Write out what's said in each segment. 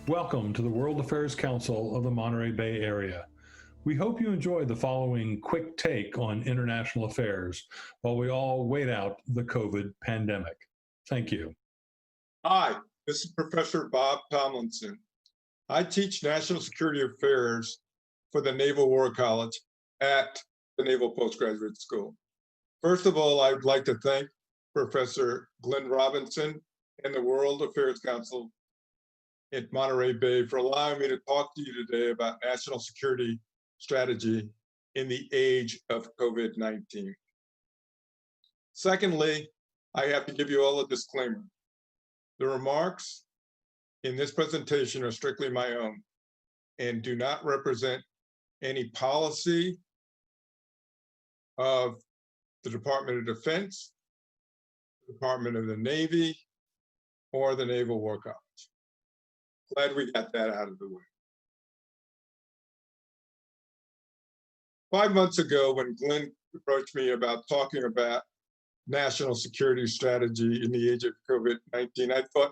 Welcome to the World Affairs Council of the Monterey Bay Area. We hope you enjoy the following quick take on international affairs while we all wait out the COVID pandemic. Thank you. Hi, this is Professor Bob Tomlinson. I teach National Security Affairs for the Naval War College at the Naval Postgraduate School. First of all, I would like to thank Professor Glenn Robinson and the World Affairs Council at Monterey Bay for allowing me to talk to you today about national security strategy in the age of COVID-19. Secondly, I have to give you all a disclaimer. The remarks in this presentation are strictly my own and do not represent any policy of the Department of Defense, the Department of the Navy, or the Naval War College. Glad we got that out of the way. 5 months ago, when Glenn approached me about talking about national security strategy in the age of COVID-19, I thought,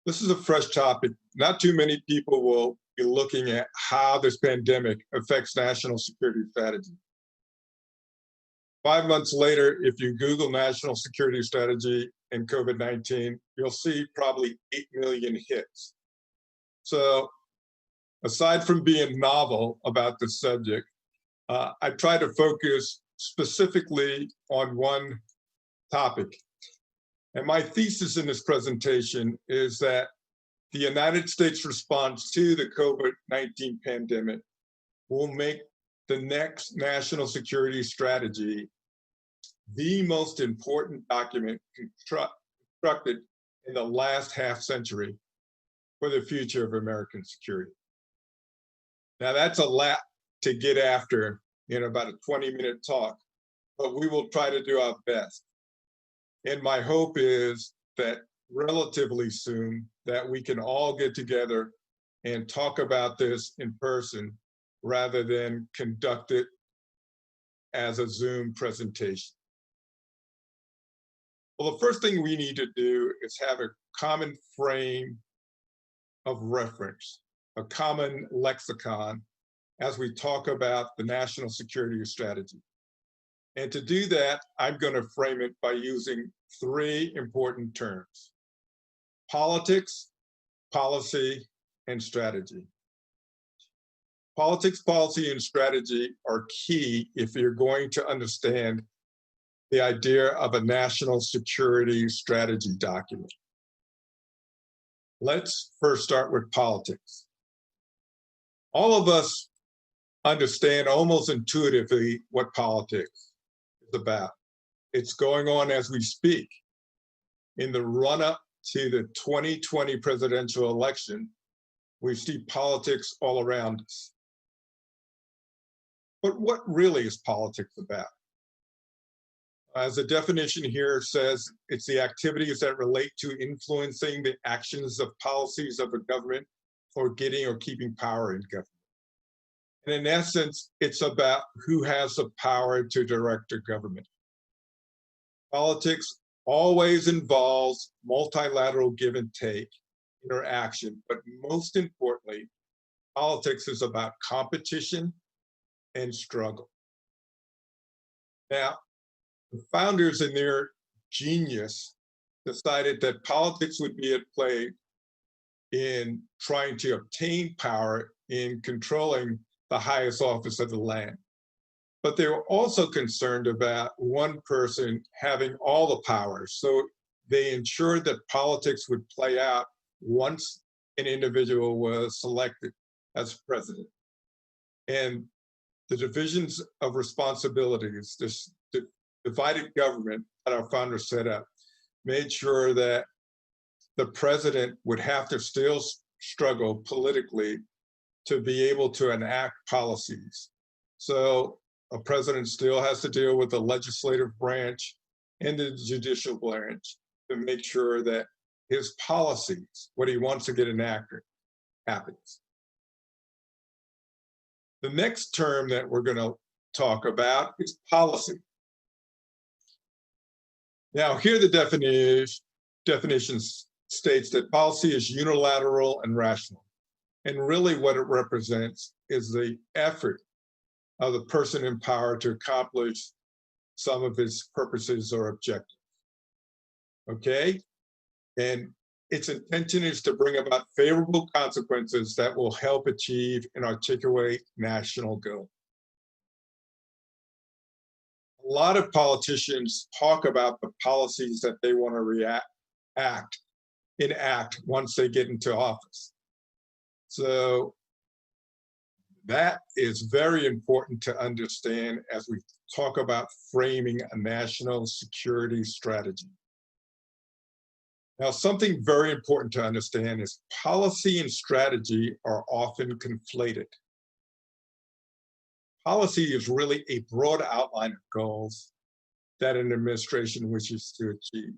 this is a fresh topic. Not too many people will be looking at how this pandemic affects national security strategy. 5 months later, if you Google national security strategy and COVID-19, you'll see probably 8 million hits. So aside from being novel about the subject, I try to focus specifically on one topic. And my thesis in this presentation is that the United States response to the COVID-19 pandemic will make the next national security strategy the most important document constructed in the last half century for the future of American security. Now that's a lot to get after in about a 20-minute talk, but we will try to do our best. And my hope is that relatively soon that we can all get together and talk about this in person rather than conduct it as a Zoom presentation. Well, the first thing we need to do is have a common frame of reference, a common lexicon as we talk about the national security strategy. And to do that, I'm going to frame it by using three important terms: politics, policy, and strategy. Politics, policy, and strategy are key if you're going to understand the idea of a national security strategy document. Let's first start with politics. All of us understand almost intuitively what politics is about. It's going on as we speak. In the run-up to the 2020 presidential election, we see politics all around us. But what really is politics about? As the definition here says, it's the activities that relate to influencing the actions of policies of a government for getting or keeping power in government. And in essence, it's about who has the power to direct a government. Politics always involves multilateral give and take interaction, but most importantly, politics is about competition and struggle. Now, the founders in their genius decided that politics would be at play in trying to obtain power in controlling the highest office of the land. But they were also concerned about one person having all the power. So they ensured that politics would play out once an individual was selected as president. And the divisions of responsibilities, this divided government that our founders set up, made sure that the president would have to still struggle politically to be able to enact policies. So a president still has to deal with the legislative branch and the judicial branch to make sure that his policies, what he wants to get enacted, happens. The next term that we're going to talk about is policy. Now, here are the definitions states that policy is unilateral and rational. And really what it represents is the effort of the person in power to accomplish some of his purposes or objectives. Okay? And its intention is to bring about favorable consequences that will help achieve and articulate national goals. A lot of politicians talk about the policies that they want to enact once they get into office. So that is very important to understand as we talk about framing a national security strategy. Now, something very important to understand is policy and strategy are often conflated. Policy is really a broad outline of goals that an administration wishes to achieve.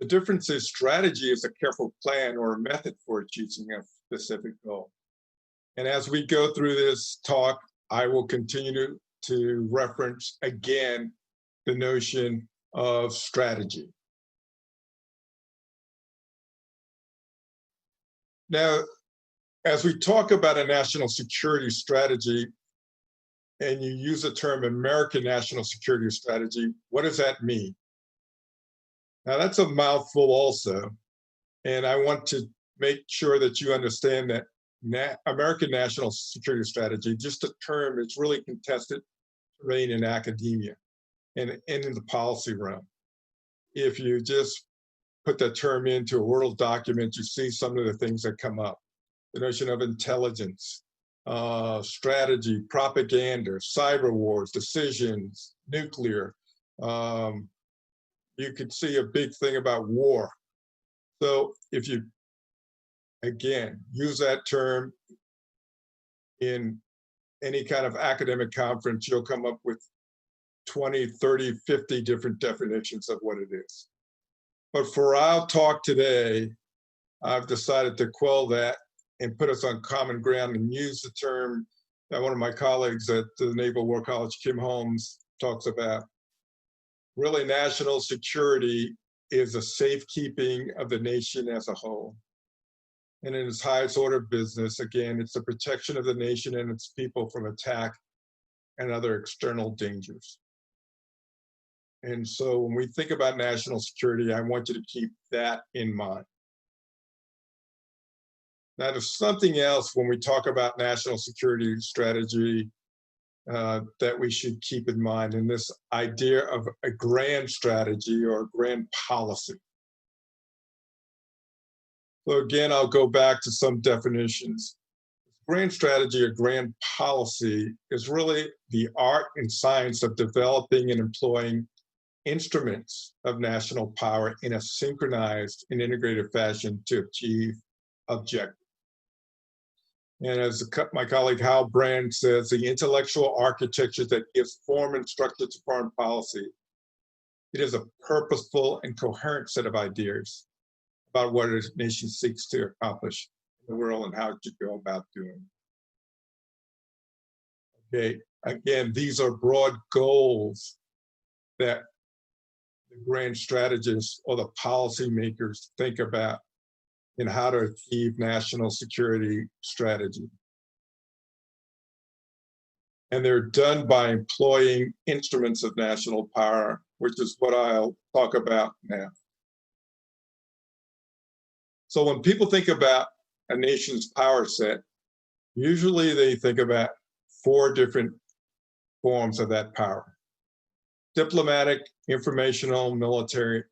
The difference is strategy is a careful plan or a method for achieving a specific goal. And as we go through this talk, I will continue to reference again the notion of strategy. Now, as we talk about a national security strategy, and you use the term American national security strategy, what does that mean? Now, that's a mouthful also, and I want to make sure that you understand that American national security strategy, just a term, it's really contested terrain in academia and in the policy realm. If you just put that term into a Word document, you see some of the things that come up. The notion of intelligence, strategy, propaganda, cyber wars, decisions, nuclear. You could see a big thing about war. So if you, again, use that term in any kind of academic conference, you'll come up with 20, 30, 50 different definitions of what it is. But for our talk today, I've decided to quell that and put us on common ground and use the term that one of my colleagues at the Naval War College, Kim Holmes, talks about. Really, national security is a safekeeping of the nation as a whole. And in its highest order of business, again, it's the protection of the nation and its people from attack and other external dangers. And so when we think about national security, I want you to keep that in mind. Now, there's something else when we talk about national security strategy that we should keep in mind, and this idea of a grand strategy or a grand policy. So again, I'll go back to some definitions. Grand strategy or grand policy is really the art and science of developing and employing instruments of national power in a synchronized and integrated fashion to achieve objectives. And as my colleague Hal Brand says, the intellectual architecture that gives form and structure to foreign policy, it is a purposeful and coherent set of ideas about what a nation seeks to accomplish in the world and how it should go about doing it. Okay, again, these are broad goals that the grand strategists or the policymakers think about in how to achieve national security strategy. And they're done by employing instruments of national power, which is what I'll talk about now. So when people think about a nation's power set, usually they think about 4 different forms of that power: diplomatic, informational, military,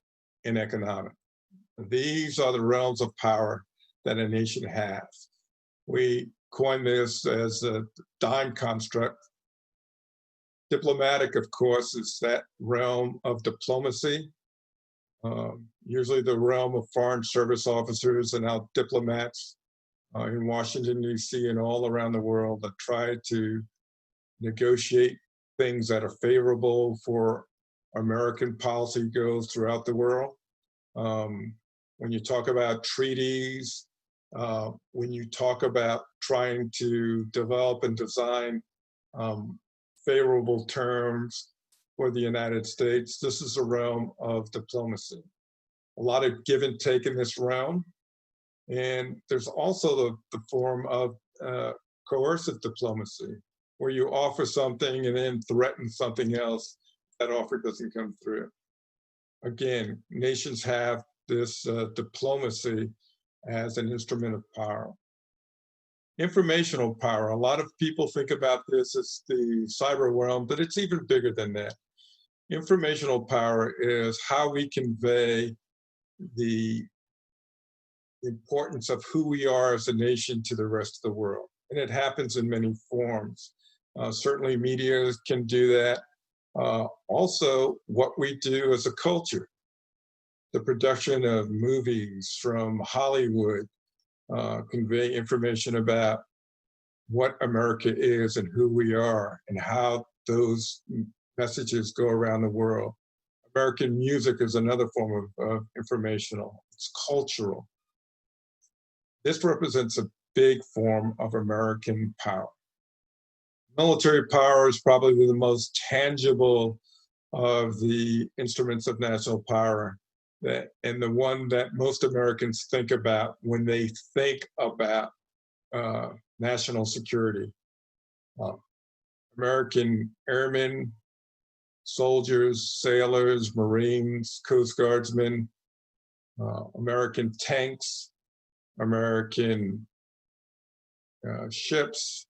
and economic. These are the realms of power that a nation has. We coined this as a dime construct. Diplomatic, of course, is that realm of diplomacy, usually the realm of foreign service officers and our diplomats in Washington, D.C. and all around the world that try to negotiate things that are favorable for American policy goals throughout the world. When you talk about treaties, when you talk about trying to develop and design favorable terms for the United States, this is a realm of diplomacy. a lot of give and take in this realm. And there's also the form of coercive diplomacy, where you offer something and then threaten something else if that offer doesn't come through. Again, nations have this diplomacy as an instrument of power. Informational power, a lot of people think about this as the cyber realm, but it's even bigger than that. Informational power is how we convey the importance of who we are as a nation to the rest of the world. And it happens in many forms. Certainly media can do that. Also, what we do as a culture, the production of movies from Hollywood convey information about what America is and who we are and how those messages go around the world. American music is another form of informational. It's cultural. This represents a big form of American power. Military power is probably the most tangible of the instruments of national power, and the one that most Americans think about when they think about national security. American airmen, soldiers, sailors, Marines, Coast Guardsmen, American tanks, American ships,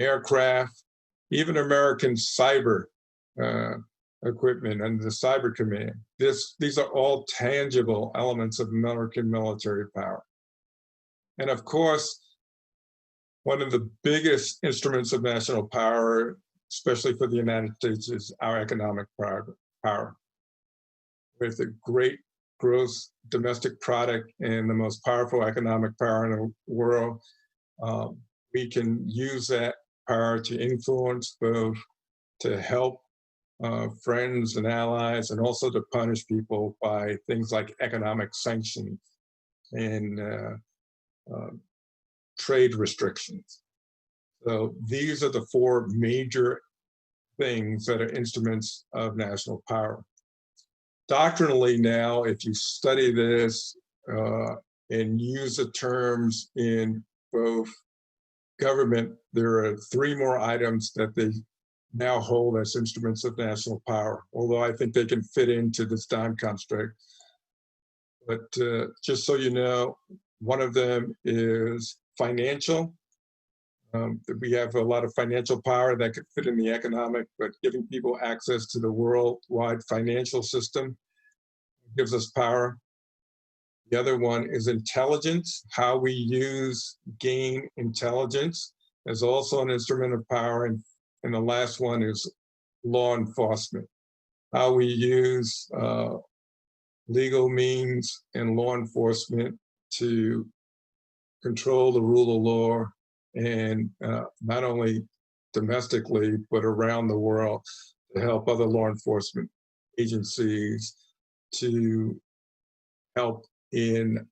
aircraft, even American cyber equipment under the Cyber Command. These are all tangible elements of American military power. And of course, one of the biggest instruments of national power, especially for the United States, is our economic power. With a great gross domestic product and the most powerful economic power in the world, we can use that power to influence both, to help friends and allies, and also to punish people by things like economic sanctions and trade restrictions. So these are the four major things that are instruments of national power. Doctrinally now, if you study this and use the terms in both government, there are three more items that they now hold as instruments of national power, although I think they can fit into this time construct. But just so you know, one of them is financial. We have a lot of financial power that could fit in the economic, but giving people access to the worldwide financial system gives us power. The other one is intelligence. How we gain intelligence is also an instrument of power. And the last one is law enforcement. How we use legal means and law enforcement to control the rule of law, and not only domestically, but around the world, to help other law enforcement agencies to help in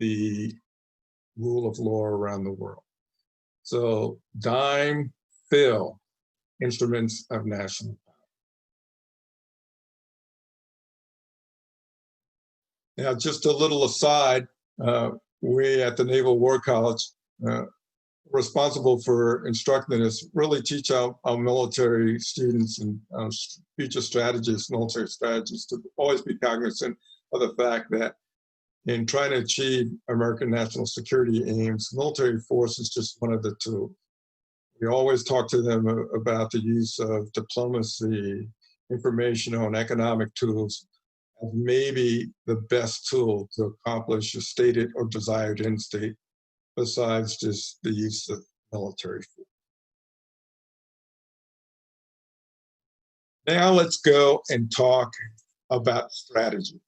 the rule of law around the world. So dime, fill, instruments of national power. Now, just a little aside, we at the Naval War College, responsible for instructing us, really teach our military students and future strategists, military strategists, to always be cognizant of the fact that in trying to achieve American national security aims, military force is just one of the tools. We always talk to them about the use of diplomacy, informational and economic tools as maybe the best tool to accomplish a stated or desired end state, besides just the use of military force. Now let's go and talk about strategy.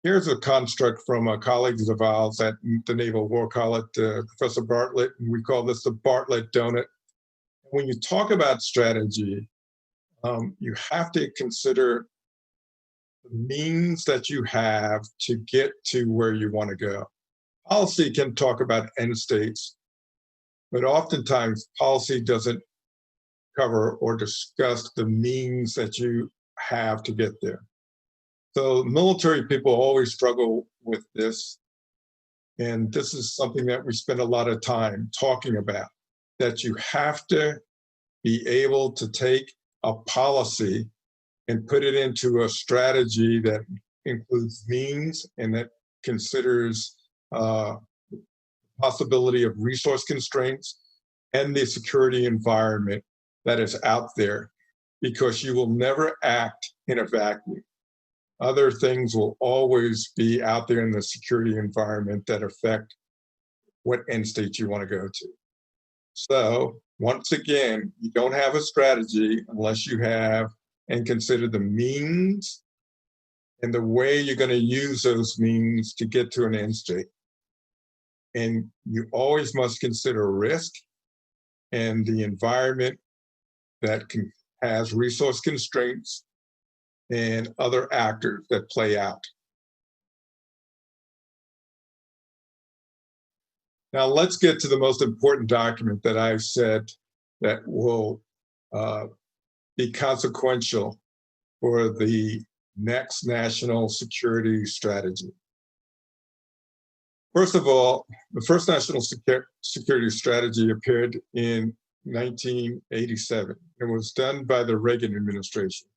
Here's a construct from colleagues of ours at the Naval War College, Professor Bartlett, and we call this the Bartlett donut. When you talk about strategy, you have to consider the means that you have to get to where you want to go. Policy can talk about end states, but oftentimes policy doesn't cover or discuss the means that you have to get there. So military people always struggle with this. And this is something that we spend a lot of time talking about, that you have to be able to take a policy and put it into a strategy that includes means and that considers possibility of resource constraints and the security environment that is out there, because you will never act in a vacuum. Other things will always be out there in the security environment that affect what end state you want to go to. So once again, you don't have a strategy unless you have and consider the means and the way you're going to use those means to get to an end state. And you always must consider risk and the environment that has resource constraints and other actors that play out. Now let's get to the most important document that I've said that will be consequential for the next national security strategy. First of all, the first national security strategy appeared in 1987. It was done by the Reagan administration.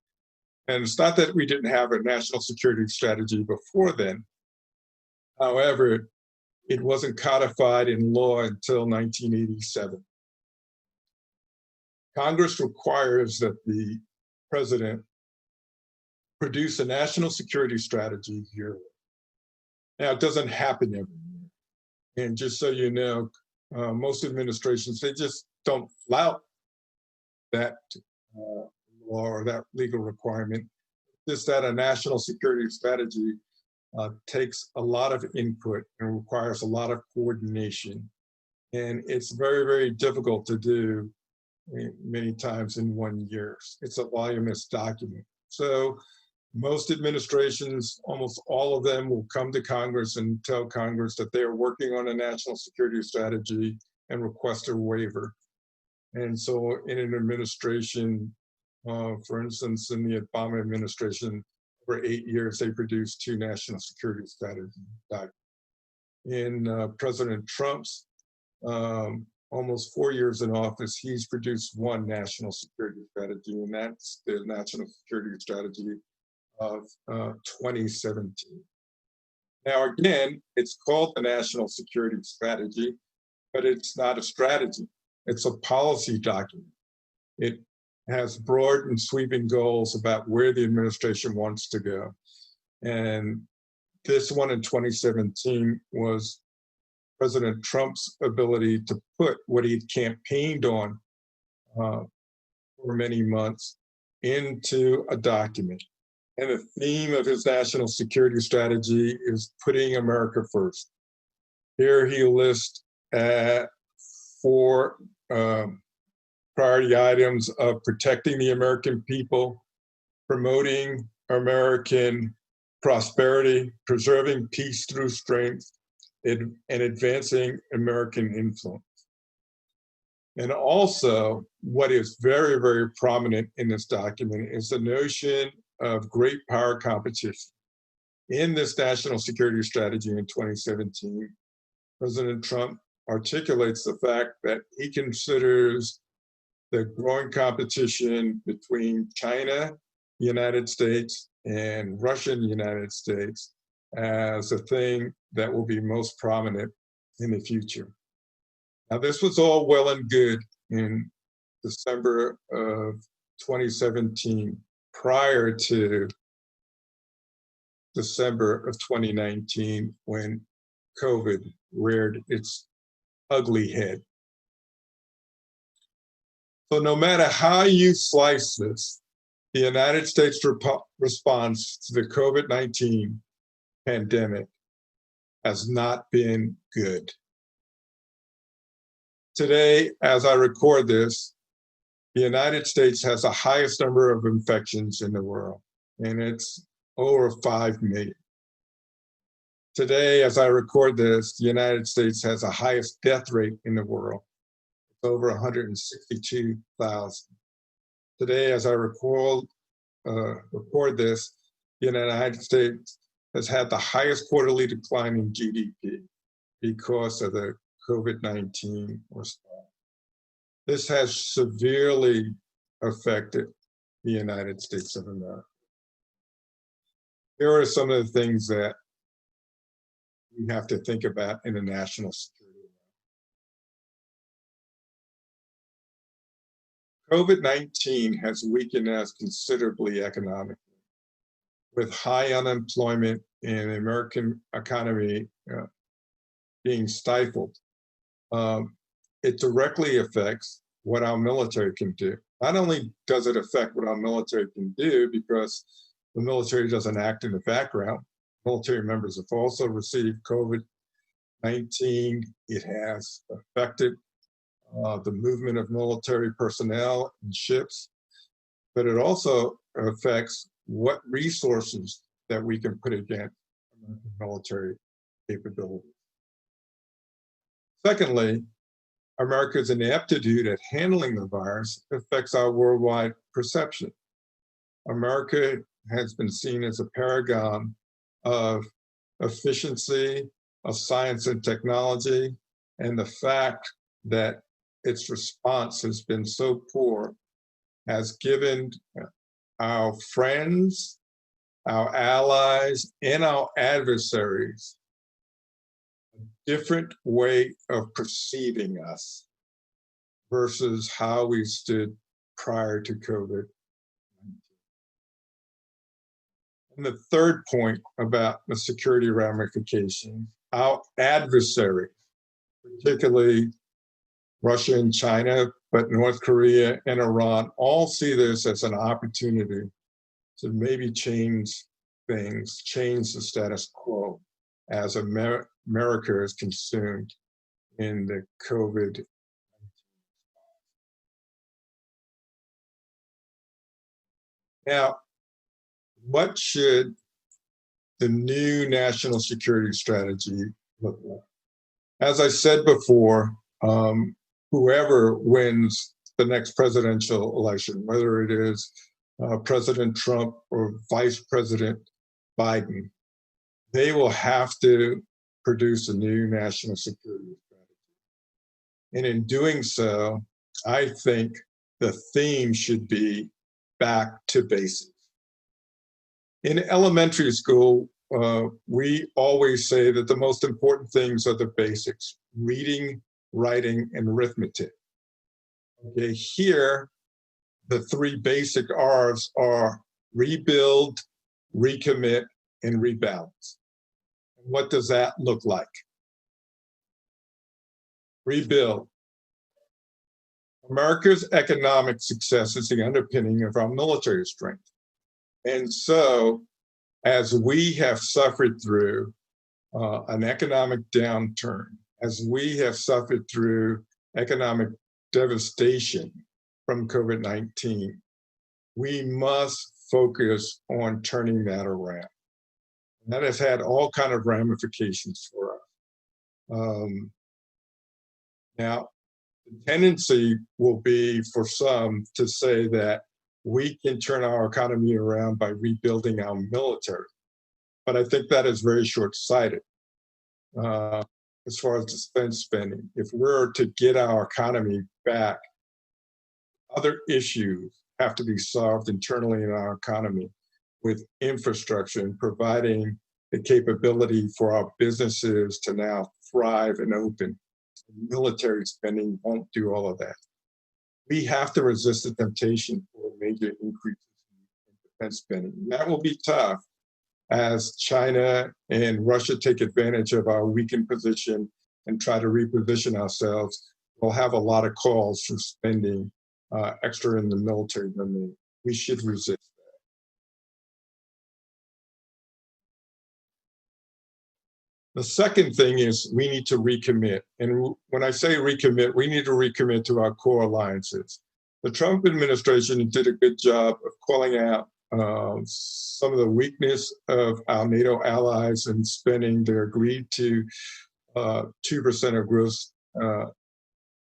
And it's not that we didn't have a national security strategy before then. However, it wasn't codified in law until 1987. Congress requires that the president produce a national security strategy yearly. Now, it doesn't happen every year. And just so you know, most administrations, they just don't flout that law or that legal requirement. Just that a national security strategy takes a lot of input and requires a lot of coordination. And it's very, very difficult to do many times in 1 year. It's a voluminous document. So most administrations, almost all of them, will come to Congress and tell Congress that they are working on a national security strategy and request a waiver. And so in an administration, for instance, in the Obama administration, for 8 years, they produced 2 national security strategies. In President Trump's almost 4 years in office, he's produced 1 national security strategy, and that's the national security strategy of 2017. Now, again, it's called the National Security Strategy, but it's not a strategy. It's a policy document. It has broad and sweeping goals about where the administration wants to go. And this one in 2017 was President Trump's ability to put what he'd campaigned on for many months into a document. And the theme of his national security strategy is putting America first. Here he lists 4 priority items of protecting the American people, promoting American prosperity, preserving peace through strength, and advancing American influence. And also, what is very, very prominent in this document is the notion of great power competition. In this national security strategy in 2017, President Trump articulates the fact that he considers the growing competition between China, the United States, and Russia and the United States as a thing that will be most prominent in the future. Now, this was all well and good in December of 2017, prior to December of 2019, when COVID reared its ugly head. So no matter how you slice this, the United States response to the COVID-19 pandemic has not been good. Today, as I record this, the United States has the highest number of infections in the world, and it's over 5 million. Today, as I record this, the United States has the highest death rate in the world. It's over 162,000. Today, as I record this, the United States has had the highest quarterly decline in GDP because of the COVID-19 response. This has severely affected the United States of America. Here are some of the things that we have to think about in the national security. COVID-19 has weakened us considerably economically. With high unemployment and the American economy being stifled, it directly affects what our military can do. Not only does it affect what our military can do because the military doesn't act in the background, military members have also received COVID-19. It has affected the movement of military personnel and ships, but it also affects what resources that we can put against American military capabilities. Secondly, America's ineptitude at handling the virus affects our worldwide perception. America has been seen as a paragon of efficiency, of science and technology, and the fact that its response has been so poor has given our friends, our allies, and our adversaries a different way of perceiving us versus how we stood prior to COVID. And the third point about the security ramifications, our adversaries, particularly Russia and China, but North Korea and Iran, all see this as an opportunity to maybe change things, change the status quo as America is consumed in the COVID. Now, what should the new national security strategy look like? As I said before, whoever wins the next presidential election, whether it is President Trump or Vice President Biden, they will have to produce a new national security strategy. And in doing so, I think the theme should be back to basics. In elementary school, we always say that the most important things are the basics: reading, writing, and arithmetic. Okay, here, the three basic R's are rebuild, recommit, and rebalance. What does that look like? Rebuild. America's economic success is the underpinning of our military strength. And so, as we have suffered through an economic downturn, as we have suffered through economic devastation from COVID-19, we must focus on turning that around. And that has had all kinds of ramifications for us. Now, the tendency will be for some to say that we can turn our economy around by rebuilding our military. But I think that is very short-sighted as far as defense spending. If we're to get our economy back, other issues have to be solved internally in our economy with infrastructure and providing the capability for our businesses to now thrive and open. Military spending won't do all of that. We have to resist the temptation for major increases in defense spending. And that will be tough as China and Russia take advantage of our weakened position and try to reposition ourselves. We'll have a lot of calls for spending extra in the military domain. We should resist that. The second thing is we need to recommit. And when I say recommit, we need to recommit to our core alliances. The Trump administration did a good job of calling out some of the weakness of our NATO allies in spending. They agreed to 2% of gross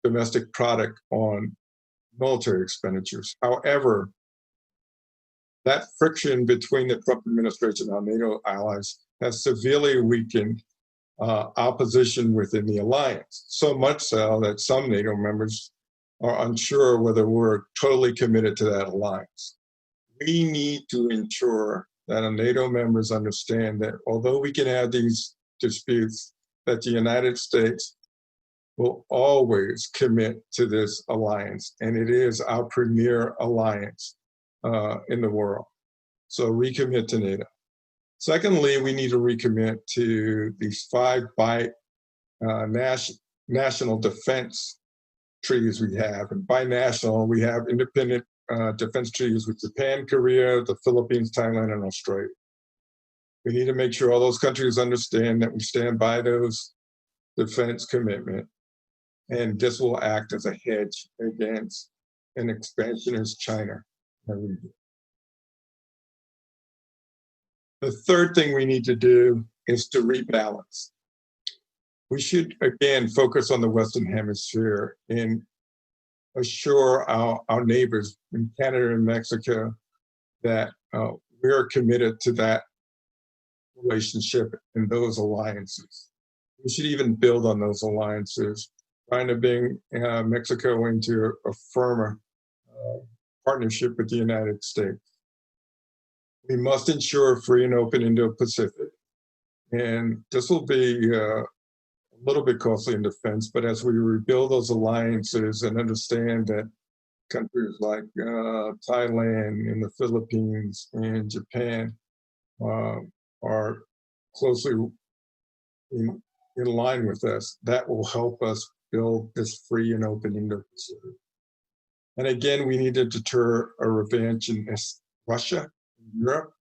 domestic product on military expenditures. However, that friction between the Trump administration and our NATO allies has severely weakened our position within the alliance, so much so that some NATO members are unsure whether we're totally committed to that alliance. We need to ensure that our NATO members understand that although we can have these disputes, that the United States will always commit to this alliance, and it is our premier alliance in the world. So recommit to NATO. Secondly, we need to recommit to these 5 national defense treaties we have. And binational, we have independent defense treaties with Japan, Korea, the Philippines, Thailand, and Australia. We need to make sure all those countries understand that we stand by those defense commitments, and this will act as a hedge against an expansionist China. The third thing we need to do is to rebalance. We should, again, focus on the Western Hemisphere and assure our neighbors in Canada and Mexico that we are committed to that relationship and those alliances. We should even build on those alliances, trying to bring Mexico into a firmer partnership with the United States. We must ensure free and open Indo-Pacific. And this will be a little bit costly in defense, but as we rebuild those alliances and understand that countries like Thailand and the Philippines and Japan are closely in line with us, that will help us build this free and open Indo-Pacific. And again, we need to deter a revenge in Russia, Europe.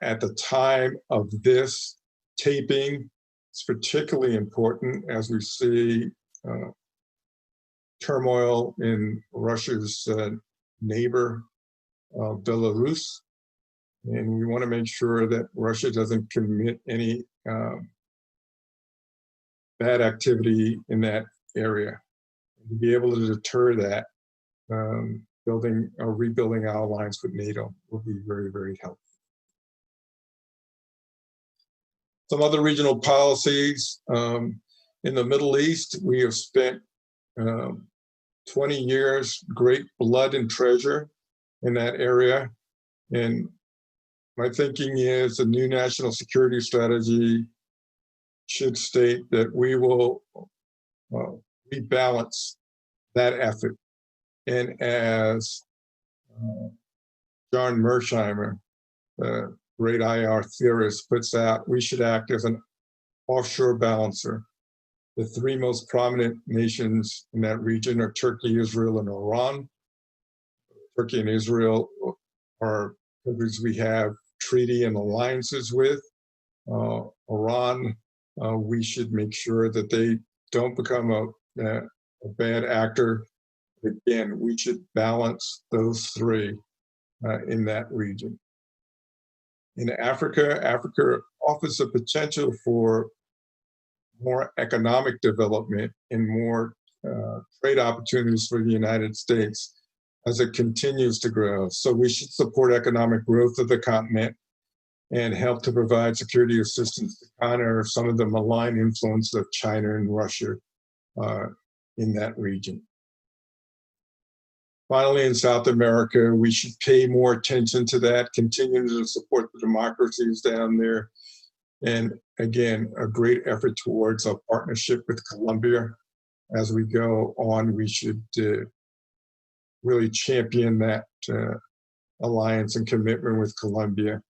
At the time of this taping, it's particularly important as we see turmoil in Russia's neighbor, Belarus. And we want to make sure that Russia doesn't commit any bad activity in that area. To be able to deter that, rebuilding our alliance with NATO will be very, very helpful. Some other regional policies. In the Middle East, we have spent 20 years, great blood and treasure in that area. And my thinking is the new national security strategy should state that we will rebalance that effort. And as John Mersheimer, the great IR theorist, puts out, we should act as an offshore balancer. The 3 most prominent nations in that region are Turkey, Israel, and Iran. Turkey and Israel are countries we have treaty and alliances with. Iran, we should make sure that they don't become a bad actor. Again, we should balance those 3 in that region. In Africa, Africa offers a potential for more economic development and more trade opportunities for the United States as it continues to grow. So we should support economic growth of the continent and help to provide security assistance to counter some of the malign influence of China and Russia in that region. Finally, in South America, we should pay more attention to that, continue to support the democracies down there. And again, a great effort towards a partnership with Colombia. As we go on, we should really champion that alliance and commitment with Colombia.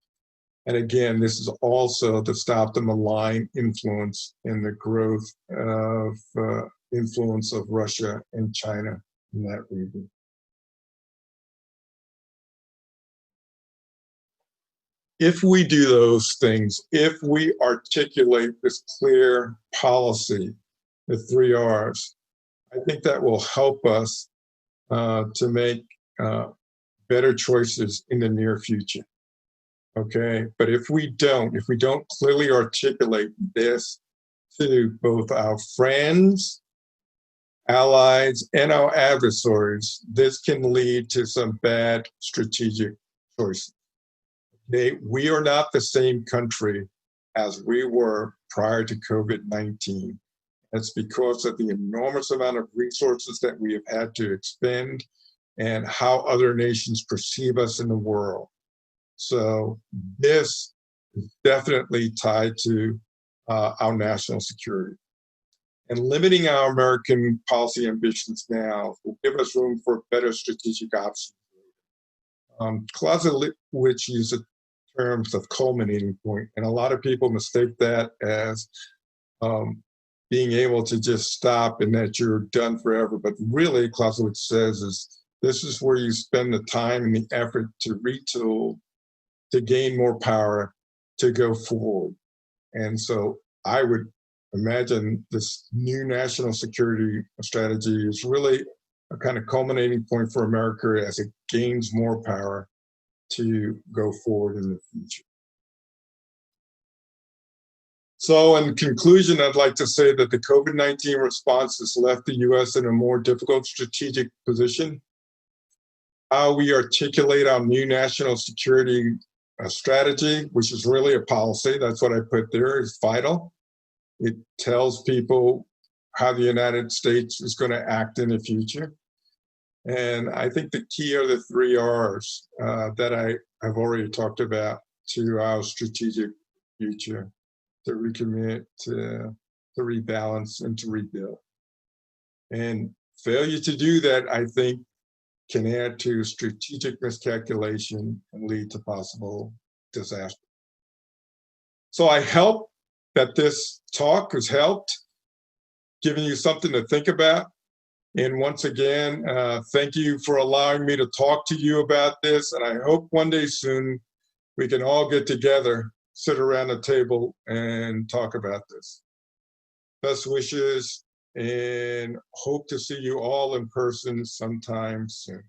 And again, this is also to stop the malign influence and the growth of influence of Russia and China in that region. If we do those things, if we articulate this clear policy, the 3 R's, I think that will help us to make better choices in the near future. Okay, but if we don't clearly articulate this to both our friends, allies, and our adversaries, this can lead to some bad strategic choices. We are not the same country as we were prior to COVID-19. That's because of the enormous amount of resources that we have had to expend and how other nations perceive us in the world. So this is definitely tied to our national security. And limiting our American policy ambitions now will give us room for better strategic options. Clausewitz used terms of culminating point, and a lot of people mistake that as being able to just stop and that you're done forever. But really, Clausewitz says this is where you spend the time and the effort to retool, to gain more power, to go forward. And so I would imagine this new national security strategy is really a kind of culminating point for America as it gains more power to go forward in the future. So in conclusion, I'd like to say that the COVID-19 response has left the US in a more difficult strategic position. How we articulate our new national security strategy, which is really a policy, that's what I put there, is vital. It tells people how the United States is going to act in the future. And I think the key are the 3 R's that I have already talked about to our strategic future: to recommit, to rebalance, and to rebuild. And failure to do that, I think, can add to strategic miscalculation and lead to possible disaster. So I hope that this talk has helped, giving you something to think about. And once again, thank you for allowing me to talk to you about this. And I hope one day soon we can all get together, sit around a table and talk about this. Best wishes, and hope to see you all in person sometime soon.